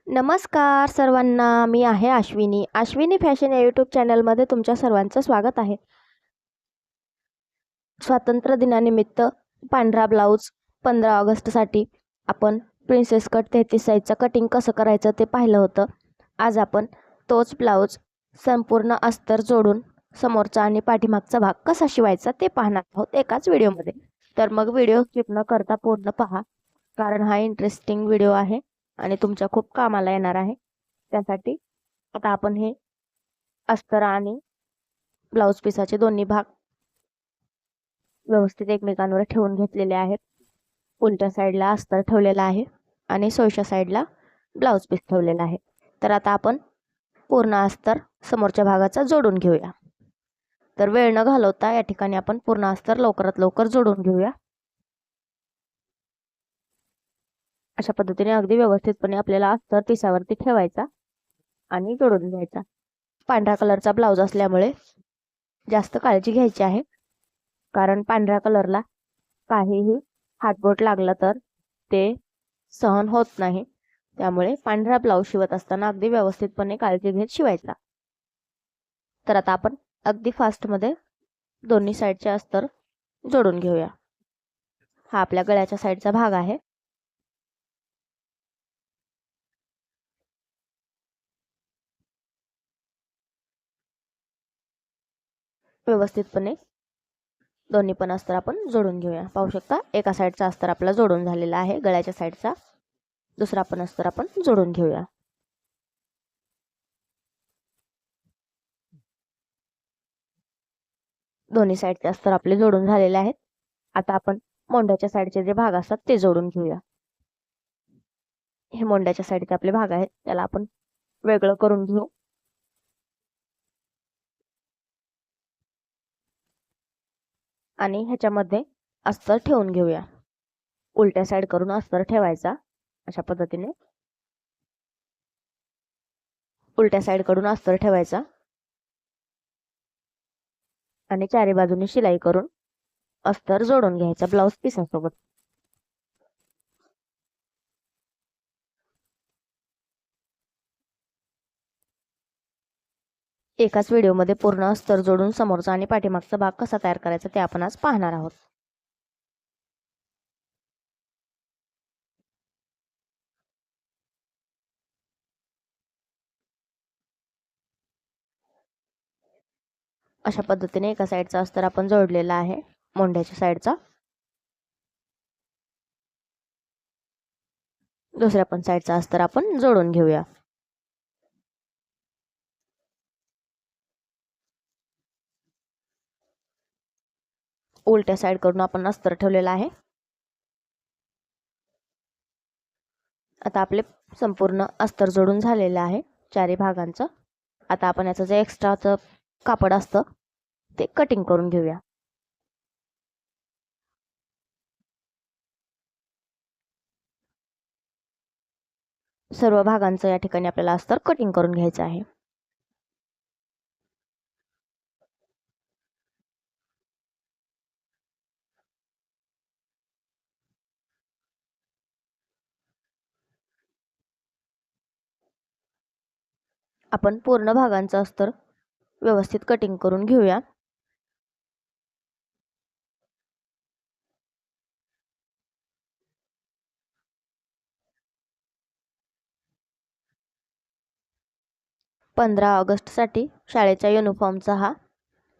नमस्कार सर्वांना, मी आहे अश्विनी फॅशन या यूट्यूब चॅनलमध्ये तुमच्या सर्वांचं स्वागत आहे. स्वातंत्र्य दिनानिमित्त पांढरा ब्लाऊज 15 ऑगस्टसाठी आपण प्रिन्सेस कट 33 साईजचं कटिंग कसं करायचं ते पाहिलं होतं. आज आपण तोच ब्लाऊज संपूर्ण अस्तर जोडून समोरचा आणि पाठीमागचा भाग कसा शिवायचा ते पाहणार आहोत एकाच व्हिडिओमध्ये. तर मग व्हिडिओ स्किप न करता पूर्ण पहा, कारण हा इंटरेस्टिंग व्हिडिओ आहे आणि तुमच्या खूप कामाला येणार आहे. त्यासाठी आता आपण हे अस्तर आणि ब्लाऊज पीसाचे दोन्ही भाग व्यवस्थित एकमेकांवर ठेवून घेतलेले आहेत. उलट्या साईडला अस्तर ठेवलेला आहे आणि सोयीच्या साईडला ब्लाऊज पीस ठेवलेला आहे. तर आता आपण पूर्ण अस्तर समोरच्या भागाचा जोडून घेऊया. तर वेळ न घालवता या ठिकाणी आपण पूर्ण अस्तर लवकरात लवकर जोडून घेऊया. अशा पद्धतीने अगदी व्यवस्थितपणे आपल्याला अस्तर पिसावरती ठेवायचा आणि जोडून घ्यायचा. पांढऱ्या कलरचा ब्लाऊज असल्यामुळे जास्त काळजी घ्यायची आहे, कारण पांढऱ्या कलरला काहीही हातबोट लागलं तर ते सहन होत नाही. त्यामुळे पांढरा ब्लाऊज शिवत असताना अगदी व्यवस्थितपणे काळजी घेत शिवायचा. तर आता आपण अगदी फास्टमध्ये दोन्ही साईडचे अस्तर जोडून घेऊया. हा आपल्या गळ्याच्या साईडचा भाग आहे. व्यवस्थितपणे दोन्ही पण अस्तर आपण जोडून घेऊया. पाहू शकता, एका साईडचा अस्तर आपला जोडून झालेला आहे गळ्याच्या साईडचा. दुसरा पण अस्तर आपण जोडून घेऊया. दोन्ही साईडचे अस्तर आपले जोडून झालेले आहेत. आता आपण मोंड्याच्या साईडचे जे भाग असतात ते जोडून घेऊया. हे मोंड्याच्या साईडचे आपले भाग आहेत, त्याला आपण वेगळं करून घेऊ. आणि ह्याच्यामध्ये अस्तर ठेवून घेऊया. उलट्या साईड करून अस्तर ठेवायचा. अशा पद्धतीने उलट्या साईड कडून अस्तर ठेवायचा आणि चारी बाजूने शिलाई करून अस्तर जोडून घ्यायचा ब्लाऊज पिसासोबत. एकाच व्हिडिओमध्ये पूर्ण अस्तर जोडून समोरचा आणि पाठीमागचा भाग कसा तयार करायचा ते आपण आज पाहणार आहोत. अशा पद्धतीने एका साईडचा अस्तर आपण जोडलेला आहे मोंड्याच्या साईडचा. दुसऱ्या पण साईडचा अस्तर आपण जोडून घेऊया. उलट्या साईड कडून आपण अस्तर ठेवलेला आहे. आता आपले संपूर्ण अस्तर जोडून झालेलं आहे चारी भागांचं. आता आपण याचं जे एक्स्ट्राचं कापड असतं ते कटिंग करून घेऊया. सर्व भागांचं या ठिकाणी आपल्याला अस्तर कटिंग करून घ्यायचं आहे. आपण पूर्ण भागांचं अस्तर व्यवस्थित कटिंग करून घेऊया. पंधरा ऑगस्टसाठी शाळेच्या युनिफॉर्मचा हा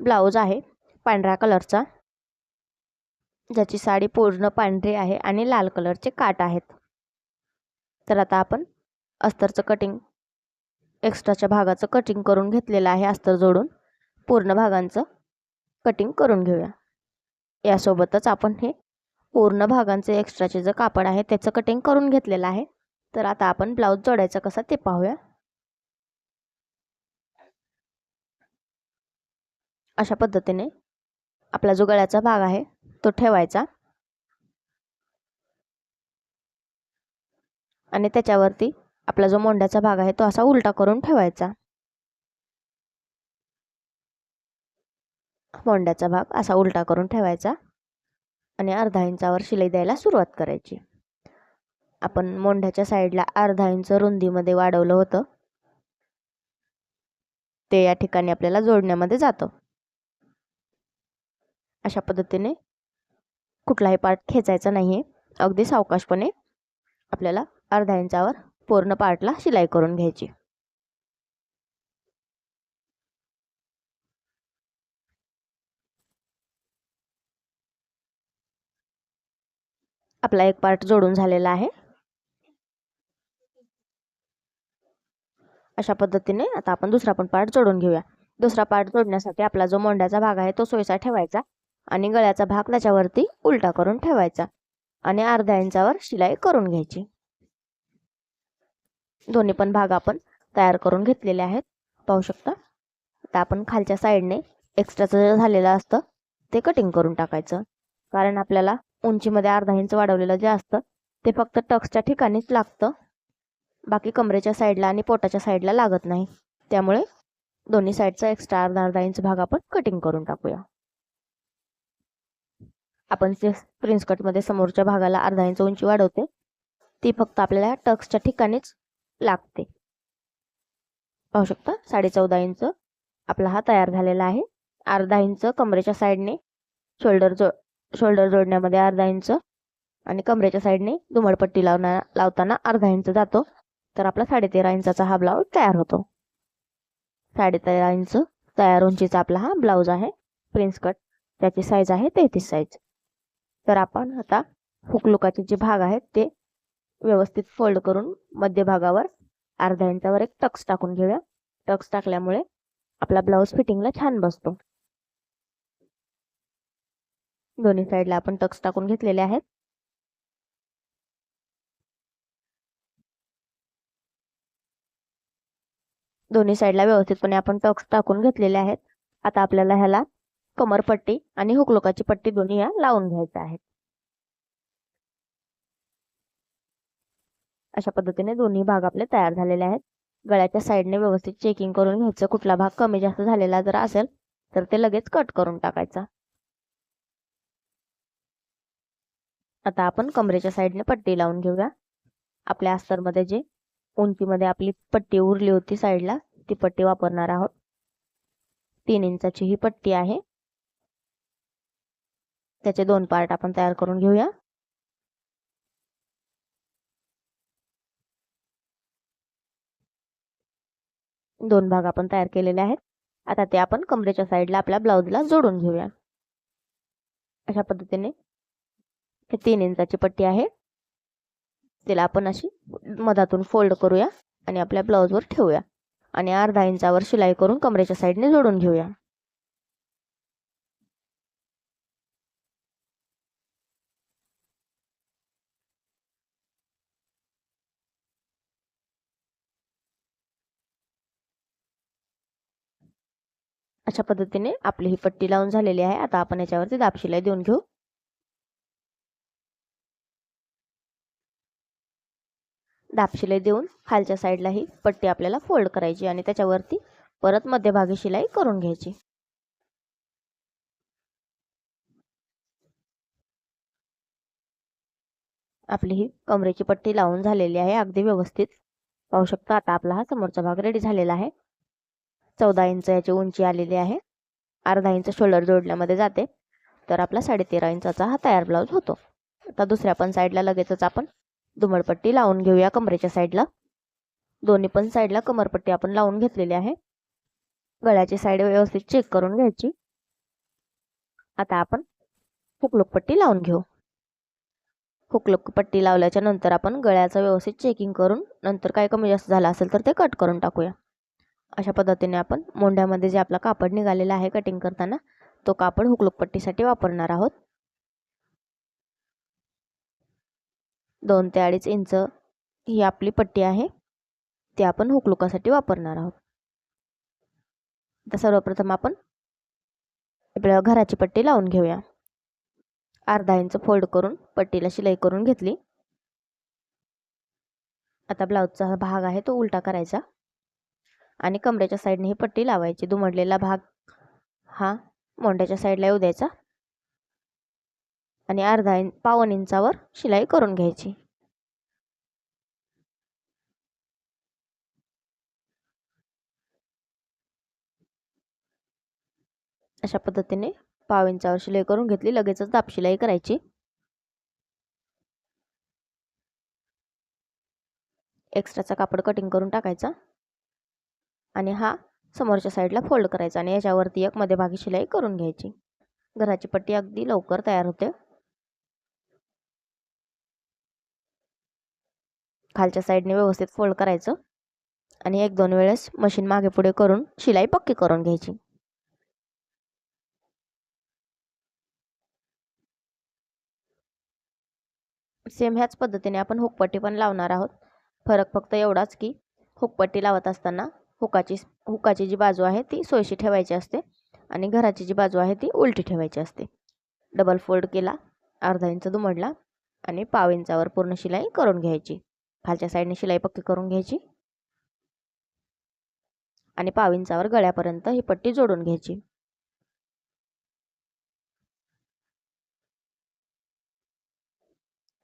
ब्लाऊज आहे पांढऱ्या कलरचा, ज्याची साडी पूर्ण पांढरी आहे आणि लाल कलरचे काट आहेत. तर आता आपण अस्तरचं कटिंग, एक्स्ट्राच्या भागाचं कटिंग करून घेतलेलं आहे. अस्तर जोडून पूर्ण भागांचं कटिंग करून घेऊया. यासोबतच आपण हे पूर्ण भागांचे एक्स्ट्राचे जे कापड आहे त्याचं कटिंग करून घेतलेलं आहे. तर आता आपण ब्लाऊज जोडायचा कसा ते पाहूया. अशा पद्धतीने आपला जो गळ्याचा भाग आहे तो ठेवायचा आणि त्याच्यावरती आपला जो मोंड्याचा भाग आहे तो असा उलटा करून ठेवायचा. मोंड्याचा भाग असा उलटा करून ठेवायचा आणि अर्धा इंचावर शिलाई द्यायला सुरुवात करायची. आपण मोंढ्याच्या साईडला अर्धा इंच रुंदीमध्ये वाढवलं होतं ते या ठिकाणी आपल्याला जोडण्यामध्ये जातं. अशा पद्धतीने कुठलाही पार्ट खेचायचा नाहीये, अगदी सावकाशपणे आपल्याला अर्धा इंचावर पूर्ण पार्टला शिलाई करून घ्यायची. आपला एक पार्ट जोडून झालेला आहे. अशा पद्धतीने आता आपण दुसरा पण पार्ट जोडून घेऊया. दुसरा पार्ट जोडण्यासाठी आपला जो मोंढ्याचा भाग आहे तो सोयीचा ठेवायचा आणि गळ्याचा भाग त्याच्यावरती उलटा करून ठेवायचा आणि अर्ध्या इंचावर शिलाई करून घ्यायची. दोन्ही पण भाग आपण तयार करून घेतलेले आहेत, पाहू शकता. आता आपण खालच्या साईडने एक्स्ट्राचं जे झालेलं असतं ते कटिंग करून टाकायचं, कारण आपल्याला उंचीमध्ये अर्धा इंच वाढवलेलं जे असतं ते फक्त टक्सच्या ठिकाणीच लागतं, बाकी कमरेच्या साईडला आणि पोटाच्या साईडला लागत नाही. त्यामुळे दोन्ही साईडचा एक्स्ट्रा अर्धा इंच भाग आपण कटिंग करून टाकूया. आपण जे प्रिन्स कटमध्ये समोरच्या भागाला अर्धा इंच उंची वाढवते ती फक्त आपल्याला टक्सच्या ठिकाणीच लागते. पाहू शकता 14.5 इंच आपला हा तयार झालेला आहे. अर्धा इंच कमरेच्या साईडने शोल्डर जोडण्यामध्ये अर्धा इंच आणि कमरेच्या साईडने दुमडपट्टी लावताना अर्धा इंच जातो, तर आपला 13.5 इंचाचा हा ब्लाऊज तयार होतो. 13.5 इंच तयार उंचीचा आपला हा ब्लाऊज आहे प्रिन्स कट. त्याची साईज आहे 33 साईज. तर आपण आता हुकलुकाचे जे भाग आहेत ते व्यवस्थित फोल्ड करून मध्यभागावर अर्धा इंचावर एक टक्स टाकून घेऊया. टक्स टाकल्यामुळे आपला ब्लाऊज फिटिंगला छान बसतो. दोन्ही साईडला आपण टक्स टाकून घेतलेले आहेत. दोन्ही साईडला व्यवस्थितपणे आपण टक्स टाकून घेतलेले आहेत. आता आपल्याला ह्याला कमरपट्टी आणि हुकलुकाची पट्टी दोन्ही या लावून घ्यायच्या आहेत. अशा पद्धतीने दोन्ही भाग आपले तयार झालेले आहेत. गळ्याच्या साईडने व्यवस्थित चेकिंग करून घ्यायचं. कुठला भाग कमी जास्त झालेला जर असेल तर ते लगेच कट करून टाकायचा. आता आपण कमरेच्या साईडने पट्टी लावून घेऊया. आपल्या अस्तरमध्ये जे उंचीमध्ये आपली पट्टी उरली होती साईडला ती पट्टी वापरणार आहोत. 3 इंचाची ही पट्टी आहे. त्याचे 2 पार्ट आपण तयार करून घेऊया. दोन भाग आपण तयार केलेले आहेत. आता ते आपण कमरेच्या साईडला आपल्या ब्लाऊजला जोडून घेऊया. अशा पद्धतीने 3 इंचाची पट्टी आहे, तिला आपण अशी मधातून फोल्ड करूया आणि आपल्या ब्लाऊजवर ठेवूया आणि अर्धा इंचावर शिलाई करून कमरेच्या साईडने जोडून घेऊया. अशा पद्धतीने आपली ही पट्टी लावून झालेली आहे. आता आपण याच्यावरती दाब शिलाई देऊन घेऊ. दाब शिलाई देऊन खालच्या साईडला ही पट्टी आपल्याला फोल्ड करायची आणि त्याच्यावरती परत मध्यभागी शिलाई करून घ्यायची. आपली ही कमरेची पट्टी लावून झालेली आहे अगदी व्यवस्थित, पाहू शकता. आता आपला हा समोरचा भाग रेडी झालेला आहे. 14 इंच याची उंची आलेली आहे. अर्धा इंच शोल्डर जोडण्यामध्ये जाते, तर आपला 13.5 इंचाचा हा तयार ब्लाऊज होतो. आता दुसऱ्या पण साईडला लगेचच आपण दुमडपट्टी लावून घेऊया कमरेच्या साईडला. दोन्ही पण साईडला कमरपट्टी आपण लावून घेतलेली आहे. गळ्याची साईड व्यवस्थित चेक करून घ्यायची. आता आपण हुकलूक पट्टी लावून घेऊ. हुकलूक पट्टी लावल्याच्या नंतर आपण गळ्याचं व्यवस्थित चेकिंग करून नंतर काय कमी जास्त झाला असेल तर ते कट करून टाकूया. अशा पद्धतीने आपण मोंढ्यामध्ये जे आपला कापड निघालेला आहे कटिंग करताना तो कापड हुकलूक पट्टीसाठी वापरणार आहोत. 2 ते 2.5 इंच ही आपली पट्टी आहे, ती आपण हुकलुकासाठी वापरणार आहोत. तर सर्वप्रथम आपण आपल्या घराची पट्टी लावून घेऊया. अर्धा इंच फोल्ड करून पट्टीला शिलाई करून घेतली. आता ब्लाऊजचा भाग आहे तो उलटा करायचा आणि कमरेच्या साईडने ही पट्टी लावायची. दुमडलेला भाग हा मोंढ्याच्या साईडला येऊ द्यायचा आणि पाऊण इंचावर शिलाई करून घ्यायची. अशा पद्धतीने पाव इंचावर शिलाई करून घेतली. लगेचच दाब शिलाई करायची. एक्स्ट्राचा कापड कटिंग करून टाकायचा आणि हा समोरच्या साईडला फोल्ड करायचा आणि याच्यावरती एक मध्यभागी शिलाई करून घ्यायची. घराची पट्टी अगदी लवकर तयार होते. खालच्या साईडने व्यवस्थित फोल्ड करायचं आणि 1-2 वेळेस मशीन मागे पुढे करून शिलाई पक्की करून घ्यायची. सेम ह्याच पद्धतीने आपण हुकपट्टी पण लावणार आहोत. फरक फक्त एवढाच की हुकपट्टी लावत असताना हुकाची जी बाजू आहे ती सोयीशी ठेवायची असते आणि घराची जी बाजू आहे ती उलटी ठेवायची असते. डबल फोल्ड केला, अर्धा इंच दुमडला आणि पाव इंचावर पूर्ण शिलाई करून घ्यायची. खालच्या साईडने शिलाई पक्की करून घ्यायची आणि पाव इंचावर गळ्यापर्यंत ही पट्टी जोडून घ्यायची.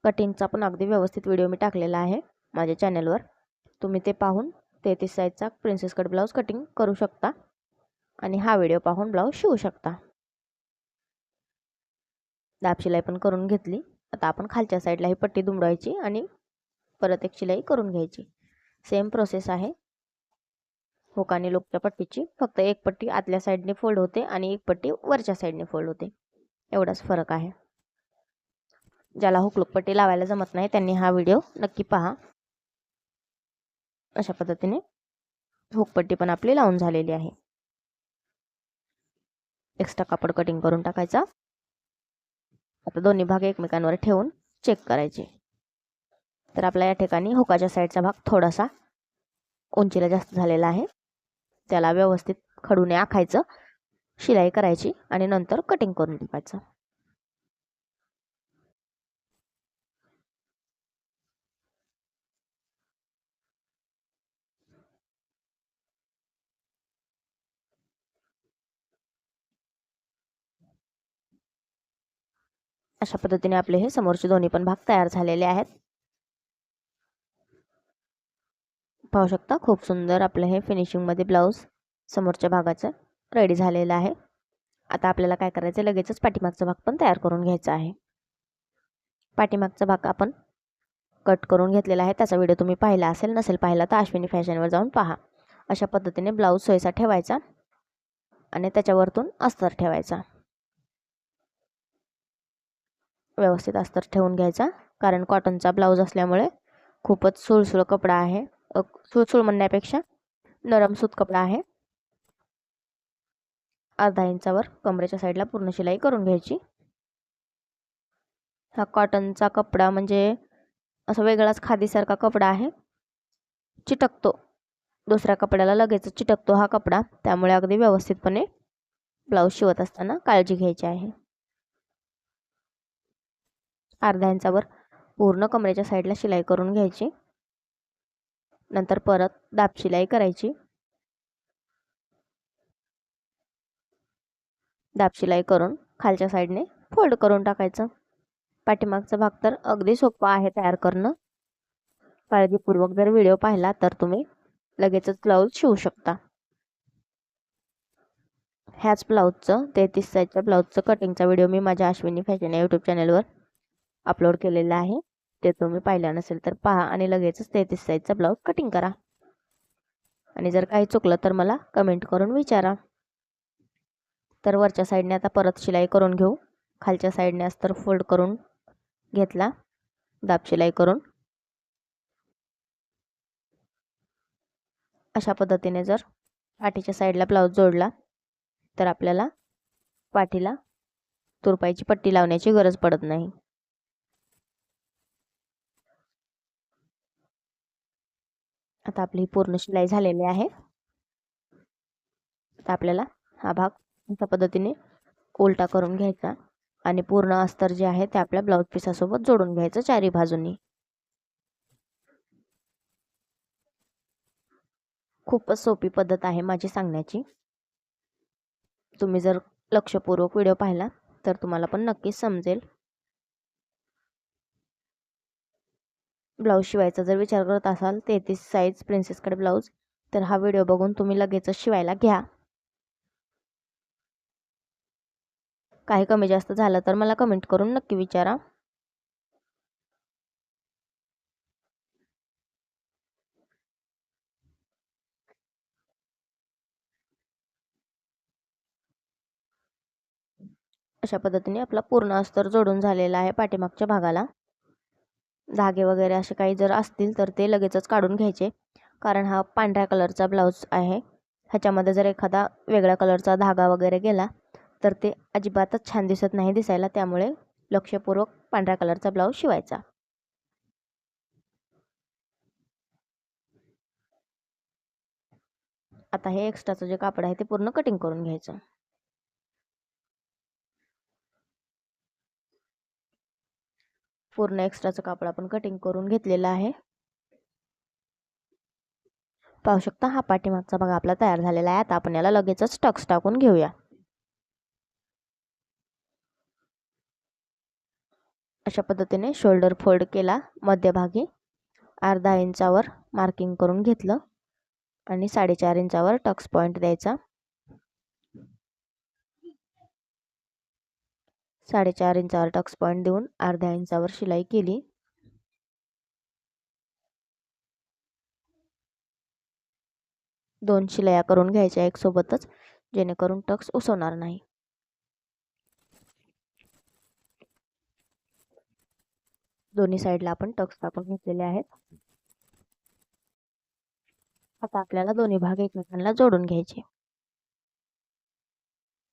कटिंगचा पण अगदी व्यवस्थित व्हिडिओ मी टाकलेला आहे माझ्या चॅनलवर. तुम्ही ते पाहून 33 साईजचा प्रिन्सेस कट ब्लाऊज कटिंग करू शकता आणि हा व्हिडिओ पाहून ब्लाऊज शिवू शकता. दाब शिलाई पण करून घेतली. आता आपण खालच्या साईडला ही पट्टी दुमडायची आणि परत एक शिलाई करून घ्यायची. सेम प्रोसेस आहे हुक आणि लूपच्या पट्टीची. फक्त एक पट्टी आतल्या साईडने फोल्ड होते आणि एक पट्टी वरच्या साईडने फोल्ड होते. एवढाच फरक आहे. ज्याला हुक लूप पट्टी लावायला जमत नाही त्यांनी हा व्हिडिओ नक्की पहा. अशा पद्धतीने हुकपट्टी पण आपली लावून झालेली आहे. एक्स्ट्रा कापड कटिंग करून टाकायचा. आता दोन्ही भाग एकमेकांवर ठेवून चेक करायचे. तर आपल्या या ठिकाणी हुकाच्या साईडचा भाग थोडासा उंचीला जास्त झालेला आहे. त्याला व्यवस्थित खडूने आखायचं, शिलाई करायची आणि नंतर कटिंग करून टाकायचं. अशा पद्धतीने आपले हे समोरचे दोन्ही पण भाग तयार झालेले आहेत. पाहू शकता खूप सुंदर आपलं हे फिनिशिंगमध्ये ब्लाऊज समोरच्या भागाचं रेडी झालेलं आहे. आता आपल्याला काय करायचं, लगेचच पाठीमागचा भाग पण तयार करून घ्यायचा आहे. पाठीमागचा भाग आपण कट करून घेतलेला आहे. त्याचा व्हिडिओ तुम्ही पाहिला असेल, नसेल पाहिला तर अश्विनी फॅशनवर जाऊन पहा. अशा पद्धतीने ब्लाऊज सोयीचा ठेवायचा आणि त्याच्यावरतून अस्तर ठेवायचा. व्यवस्थित अस्तर ठेवून घ्यायचा, कारण कॉटनचा ब्लाऊज असल्यामुळे खूपच सुळसुळ कपडा आहे. सुळसुळ म्हणण्यापेक्षा नरम सूत कपडा आहे. अर्धा इंचावर कमरेच्या साईडला पूर्ण शिलाई करून घ्यायची. हा कॉटनचा कपडा म्हणजे असा वेगळाच खादीसारखा कपडा आहे. चिटकतो, दुसऱ्या कपड्याला लगेच चिटकतो हा कपडा. त्यामुळे अगदी व्यवस्थितपणे ब्लाऊज शिवत असताना काळजी घ्यायची आहे. अर्धा इंचावर पूर्ण कमरेच्या साईडला शिलाई करून घ्यायची. नंतर परत दाब शिलाई करायची. दाब शिलाई करून खालच्या साईडने फोल्ड करून टाकायचं. पाठीमागचा भाग तर अगदी सोपा आहे तयार करणं. काळजीपूर्वक जर व्हिडिओ पाहिला तर तुम्ही लगेचच ब्लाऊज शिवू शकता. ह्याच ब्लाऊजचं 33 साईजच्या ब्लाऊजचं कटिंगचा व्हिडिओ मी माझ्या अश्विनी फॅशन या यूट्यूब चॅनलवर अपलोड केलेला आहे. ते तुम्ही पाहिलं नसेल तर पहा आणि लगेचच 33 साईजचा ब्लाऊज कटिंग करा. आणि जर काही चुकलं तर मला कमेंट करून विचारा. तर वरच्या साईडने आता परत शिलाई करून घेऊ. खालच्या साईडने अस्तर फोल्ड करून घेतला, दाब शिलाई करून. अशा पद्धतीने जर पाठीच्या साईडला ब्लाऊज जोडला तर आपल्याला पाठीला तुरपाईची पट्टी लावण्याची गरज पडत नाही. आता आपली पूर्ण शिलाई झालेली आहे. आता आपल्याला हा भाग अशा पद्धतीने उलटा करून घ्यायचा आणि पूर्ण अस्तर जे आहे ते आपल्या ब्लाऊज पिसासोबत जोडून घ्यायचं चारी बाजूंनी. खूपच सोपी पद्धत आहे माझी सांगण्याची. तुम्ही जर लक्षपूर्वक व्हिडिओ पाहिला तर तुम्हाला पण नक्कीच समजेल. ब्लाऊज शिवायचा जर विचार करत असाल 33 साईज प्रिन्सेस कट ब्लाऊज, तर हा व्हिडिओ बघून तुम्ही लगेचच शिवायला घ्या. काही कमी जास्त झालं तर मला कमेंट करून नक्की विचारा. अशा पद्धतीने आपला पूर्ण अस्तर जोडून झालेला आहे पाठीमागच्या भागाला. धागे वगैरे असे काही जर असतील तर ते लगेचच काढून घ्यायचे, कारण हा पांढऱ्या कलरचा ब्लाऊज आहे. ह्याच्यामध्ये जर एखादा वेगळ्या कलरचा धागा वगैरे गेला तर ते अजिबातच छान दिसत नाही दिसायला. त्यामुळे लक्षपूर्वक पांढऱ्या कलरचा ब्लाऊज शिवायचा. आता हे एक्स्ट्राचं जे कापड आहे ते पूर्ण कटिंग करून घ्यायचं. पूर्ण एक्स्ट्राचं कापड आपण कटिंग करून घेतलेलं आहे. पाहू शकता हा पाठीमागचा भाग आपला तयार झालेला आहे. आता आपण याला लगेचच टक्स टाकून घेऊया. अशा पद्धतीने शोल्डर फोल्ड केला, मध्यभागी अर्धा इंचावर मार्किंग करून घेतलं आणि 4.5 इंचावर टक्स पॉइंट द्यायचा. 4.5 इंचावर टक्स पॉइंट देऊन अर्ध्या इंचावर शिलाई केली. दोन शिलाया करून घ्यायच्या एक सोबतच, जेणेकरून टक्स उसवणार नाही. दोन्ही साईडला आपण टक्स टाकून घेतलेले आहेत. आता आपल्याला दोन्ही भाग एकमेकांना जोडून घ्यायचे.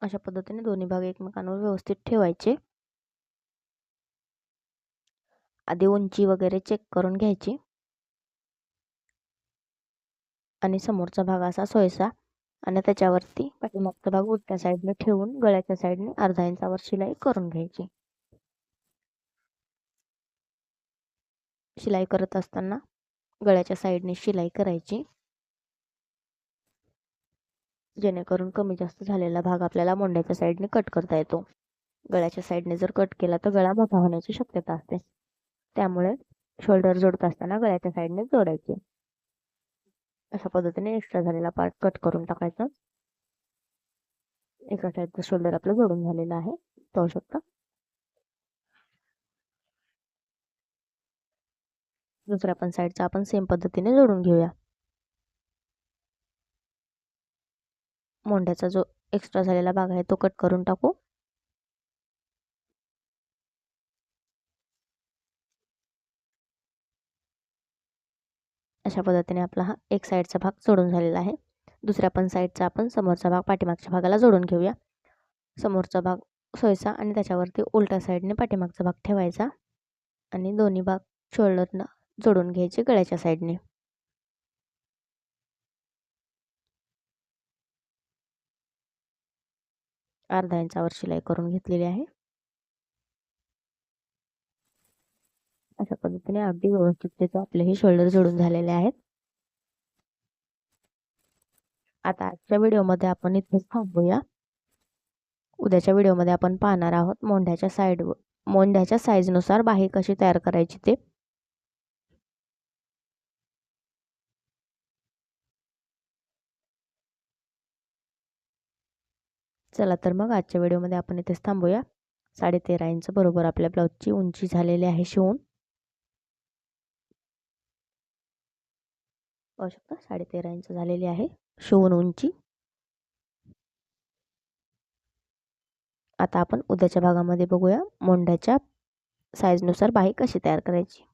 अशा पद्धतीने दोन्ही भाग एकमेकांवर व्यवस्थित ठेवायचे. आधी उंची वगैरे चेक करून घ्यायची आणि समोरचा भाग असा सोयसा आणि त्याच्यावरती पाठीमागचा भाग उलट्या साईडने ठेवून गळ्याच्या साईडने अर्धा इंचावर शिलाई करून घ्यायची. शिलाई करत असताना गळ्याच्या साईडने शिलाई करायची, जेणेकरून कमी जास्त झालेला भाग आपल्याला मोंढ्याच्या साईडने कट करता येतो. गळ्याच्या साईडने जर कट केला तर गळा मोठा होण्याची शक्यता असते. त्यामुळे शोल्डर जोडत असताना गळ्याच्या साईडने जोडायचे. अशा पद्धतीने एक्स्ट्रा झालेला पार्ट कट करून टाकायचा. एका साईडचा शोल्डर आपला जोडून झालेला आहे, पाहू शकता. दुसऱ्या पण साईडचा आपण सेम पद्धतीने जोडून घेऊया. मोंढ्याचा जो एक्स्ट्रा झालेला भाग आहे तो कट करून टाकू. अशा पद्धतीने आपला हा एक साईडचा भाग जोडून झालेला आहे. दुसऱ्या पण साईडचा आपण समोरचा भाग पाठीमागच्या भागाला जोडून घेऊया. समोरचा भाग सोयसा आणि त्याच्यावरती उलट्या साईडने पाठीमागचा भाग ठेवायचा आणि दोन्ही भाग शोल्डरनं जोडून घ्यायचे गळ्याच्या साईडने. अर्धा इंचावर शिलाई करून घेतलेली आहे. अशा पद्धतीने अगदी व्यवस्थित आपले हे शोल्डर जोडून झालेले आहेत. आता आजच्या व्हिडिओमध्ये आपण इथेच थांबूया. उद्याच्या व्हिडिओमध्ये आपण पाहणार आहोत मोंढ्याच्या साईजनुसार बाही कशी तयार करायची ते. चला तर मग आजच्या व्हिडिओमध्ये आपण इथेच थांबूया. 13.5 इंच बरोबर आपल्या ब्लाऊजची उंची झालेली आहे शिवून. पाहू शकता 13.5 इंच झालेली आहे शिवून उंची. आता आपण उद्याच्या भागामध्ये बघूया मोंढ्याच्या साईजनुसार बाही कशी तयार करायची.